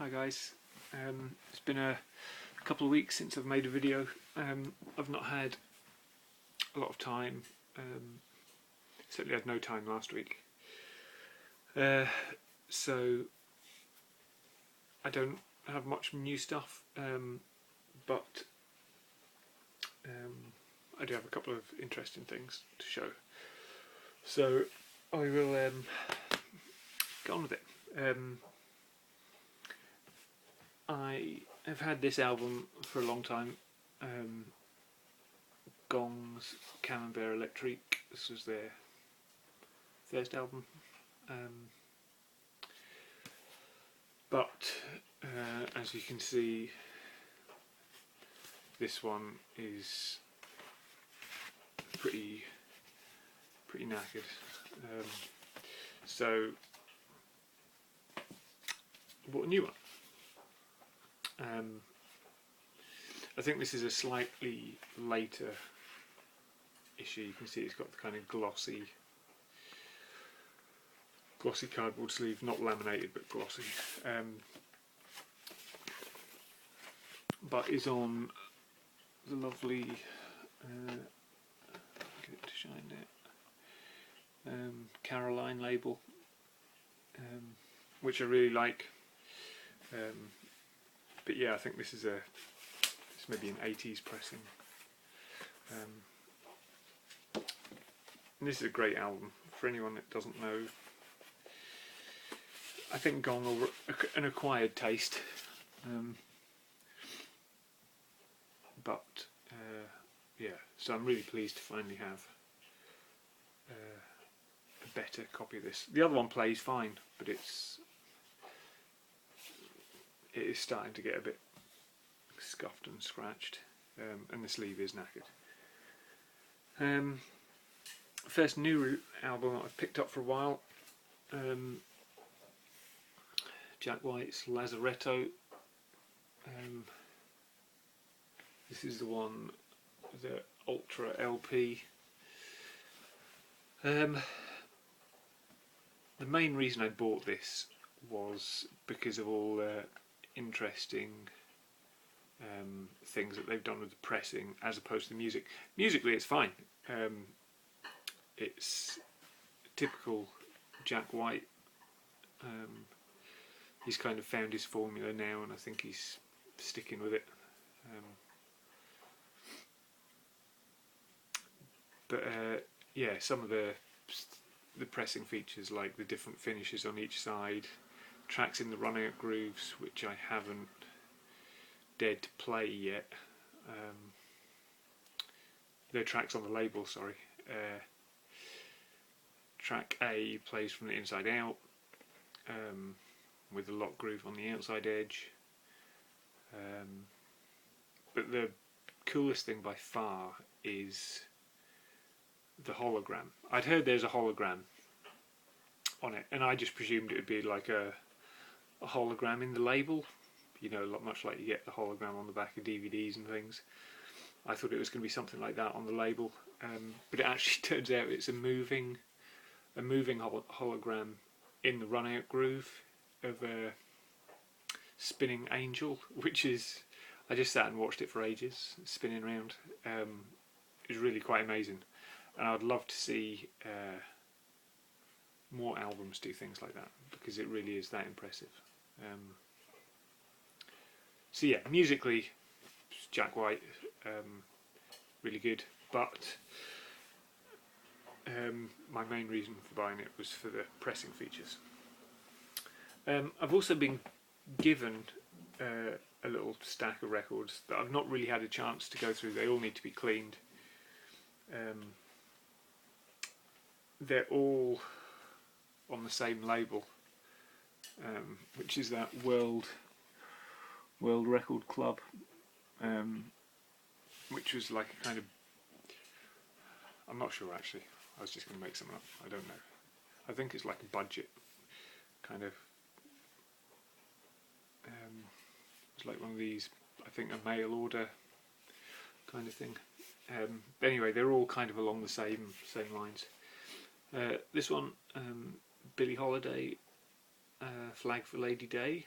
Hi guys, it's been a couple of weeks since I've made a video. I've not had a lot of time, certainly had no time last week, so I don't have much new stuff, but I do have a couple of interesting things to show, so I will get on with it. I have had this album for a long time, Gong's Camembert Electrique. This was their first album, but as you can see, this one is pretty knackered, so I bought a new one. I think this is a slightly later issue. You can see it's got the kind of glossy cardboard sleeve, not laminated but glossy, but is on the lovely get it to shine there, Caroline label, which I really like. But yeah, I think this is maybe an 80s pressing. And this is a great album for anyone that doesn't know. I think Gong are an acquired taste, but yeah, so I'm really pleased to finally have a better copy of this. The other one plays fine, but it is starting to get a bit scuffed and scratched, and the sleeve is knackered. First new album I've picked up for a while, Jack White's Lazaretto. This is the one, the Ultra LP. The main reason I bought this was because of all the interesting things that they've done with the pressing as opposed to the music. Musically it's fine, it's typical Jack White. He's kind of found his formula now, and I think he's sticking with it. But yeah, some of the pressing features, like the different finishes on each side, tracks in the run-out grooves, which I haven't dared to play yet. They're tracks on the label, sorry. Track A plays from the inside out, with the lock groove on the outside edge. But the coolest thing by far is the hologram. I'd heard there's a hologram on it, and I just presumed it would be like a hologram in the label, you know, much like you get the hologram on the back of DVDs and things. I thought it was going to be something like that on the label, but it actually turns out it's a moving hologram in the run-out groove of a spinning angel, which is, I just sat and watched it for ages, spinning around. It's really quite amazing, and I'd love to see more albums do things like that, because it really is that impressive. So yeah, musically, Jack White, really good, but my main reason for buying it was for the pressing features. I've also been given a little stack of records that I've not really had a chance to go through. They all need to be cleaned. They're all on the same label, which is that World Record Club, which was like a kind of, I'm not sure actually, I was just going to make something up, I don't know. I think it's like a budget kind of, it's like one of these, I think a mail order kind of thing. Anyway, they're all kind of along the same lines. This one, Billie Holiday, Flag for Lady Day.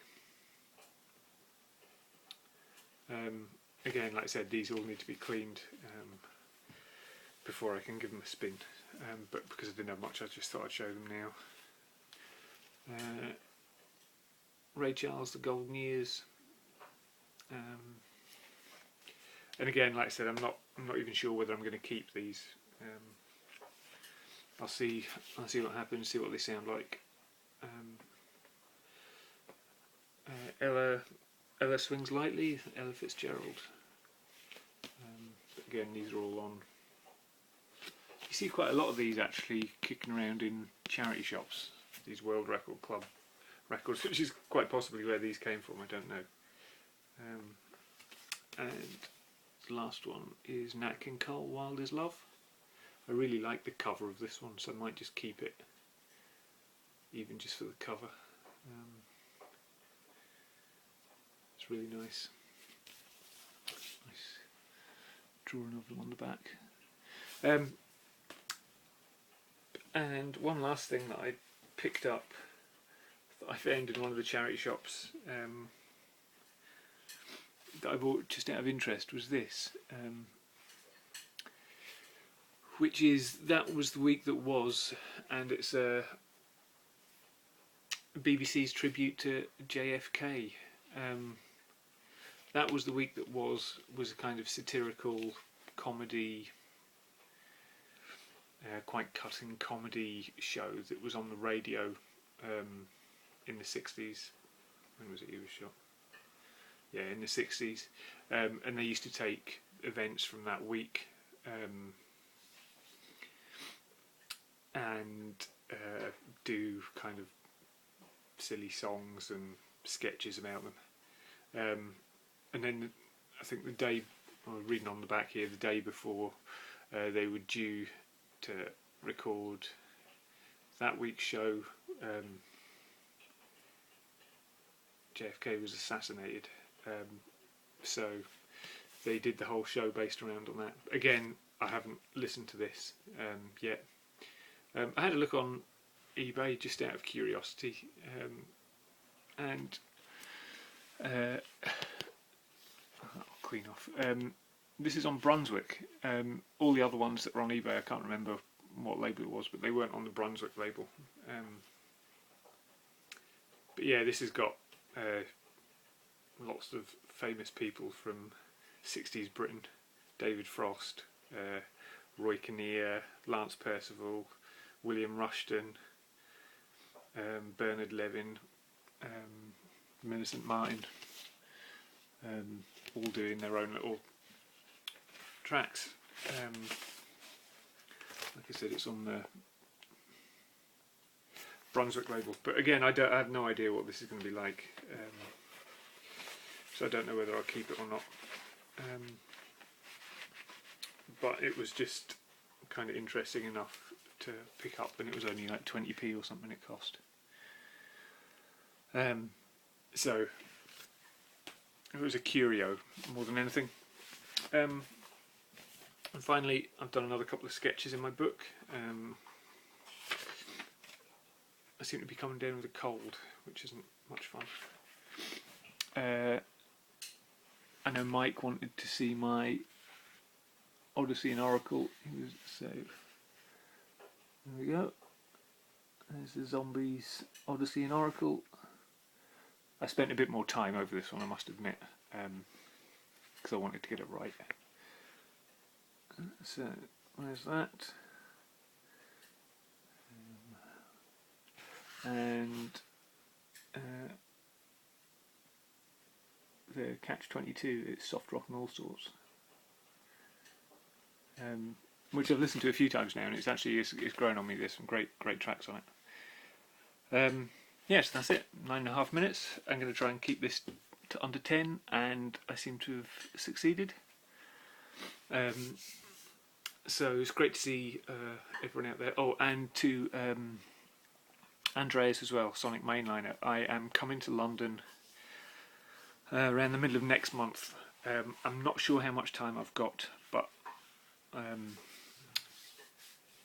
Again, like I said, these all need to be cleaned before I can give them a spin, but because I didn't have much, I just thought I'd show them now. Ray Charles, The Golden Years, and again, like I said, I'm not even sure whether I'm going to keep these. I'll see what happens, see what they sound like. Ella Swings Lightly, Ella Fitzgerald. But again, these are all on. You see quite a lot of these actually kicking around in charity shops, these World Record Club records, which is quite possibly where these came from, I don't know. And the last one is Nat King Cole, Wild Is Love. I really like the cover of this one, so I might just keep it, even just for the cover. It's really nice. Nice drawing of them on the back. And one last thing that I picked up, that I found in one of the charity shops, that I bought just out of interest, was this, which is That Was the Week That Was, and it's a BBC's tribute to JFK. That Was the Week That Was a kind of satirical comedy, quite cutting comedy show that was on the radio in the 60s. When was it he was shot? Yeah, in the 60s. And they used to take events from that week and do kind of silly songs and sketches about them. And then I think the day, I'm reading on the back here, the day before they were due to record that week's show, JFK was assassinated. So they did the whole show based around on that. Again, I haven't listened to this yet. I had a look on eBay just out of curiosity, and I'll clean off. This is on Brunswick. All the other ones that were on eBay, I can't remember what label it was, but they weren't on the Brunswick label. But yeah, this has got lots of famous people from 60s Britain: David Frost, Roy Kinnear, Lance Percival, William Rushton, Bernard Levin, Millicent Martin, all doing their own little tracks. Like I said, it's on the Brunswick label, but again, I have no idea what this is going to be like, so I don't know whether I'll keep it or not. But it was just kind of interesting enough to pick up, and it was only like 20p or something it cost. So it was a curio more than anything. And finally, I've done another couple of sketches in my book. I seem to be coming down with a cold, which isn't much fun. I know Mike wanted to see my Odyssey and Oracle. So there we go. There's the Zombies Odyssey and Oracle. I spent a bit more time over this one, I must admit, because I wanted to get it right. So where's that? And the Catch-22 is Soft Rock and All Sorts, which I've listened to a few times now, and it's grown on me. There's some great tracks on it. Yes, that's it. 9.5 minutes. I'm going to try and keep this to under 10, and I seem to have succeeded. So it's great to see everyone out there. Oh, and to Andreas as well, Sonic Mainliner. I am coming to London around the middle of next month. I'm not sure how much time I've got, but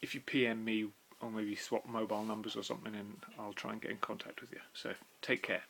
if you PM me or maybe swap mobile numbers or something, and I'll try and get in contact with you. So take care.